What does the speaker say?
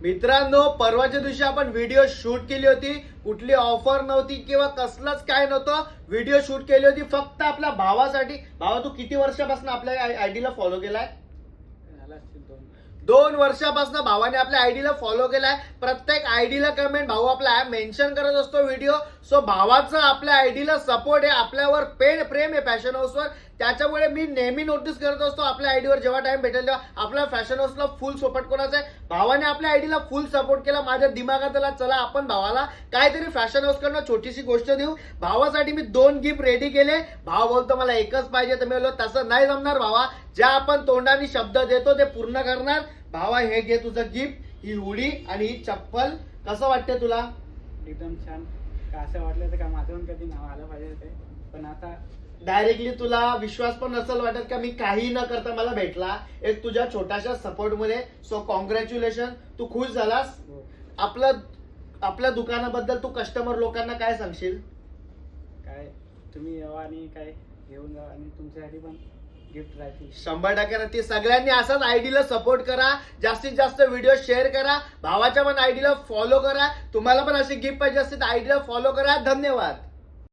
मित्रांनो, परवाच्या दिवशी आपण व्हिडिओ शूट केली होती. कुठली ऑफर नव्हती किंवा कसलंच काय नव्हतं. व्हिडिओ शूट केली होती फक्त आपल्या भावासाठी. भावा, तू किती वर्षापासून आपल्या आयडीला फॉलो केलाय? 2 वर्षापासून भावाने आपल्या आयडीला फॉलो केलाय. प्रत्येक आयडीला कमेंट भाऊ आपला ऍप मेन्शन करत असतो व्हिडिओ. सो भावाचं आपल्या आयडीला सपोर्ट आहे, आपल्यावर प्रेम आहे फॅशन हाऊसवर. त्याच्यामुळे मी नेहमी नोटीस करत असतो आपल्या आयडीवर जेव्हा टाइम भेटेल तेव्हा आपल्या फॅशन हाऊसला फुल सपोर्ट कोणाचा आहे. भावाने आपल्या आयडीला फुल सपोर्ट केला. माझ्या दिमागात आला चला आपण भावाला काहीतरी फॅशन हाऊस कडनं छोटीशी गोष्ट देऊ. भावासाठी मी 2 गिफ्ट रेडी केले. भाव बोलतो मला एकच पाहिजे, तर मी बोललो तसं नाही जमणार भावा. ज्या आपण तोंडाने शब्द देतो ते पूर्ण करणार. भावा, हे घे तुझं गिफ्ट, ही हुडी आणि ही चप्पल. कसं वाटतंय तुला? एकदम छान. का असं वाटलं तर का माझं पण कधी नाव आलं पाहिजे होते, पण आता डायरेक्टली तुला विश्वास पण नसेल वाटत का मी काही न करता मला भेटला एक तुझ्या छोट्याशा सपोर्ट मध्ये. सो कॉंग्रॅच्युलेशन, तू खुश झालास. आपल्या दुकानाबद्दल तू कस्टमर लोकांना काय सांगशील? काय तुम्ही यावं आणि काय घेऊन जा आणि तुमच्यासाठी पण गिफ्ट राहतील. 100% राहते. सगळ्यांनी असाच आयडीला सपोर्ट करा. जास्तीत जास्त व्हिडिओ शेअर करा. भावाच्या पण आयडीला फॉलो करा. तुम्हाला पण अशी गिफ्ट पाहिजे असते तर आयडीला फॉलो करा. धन्यवाद.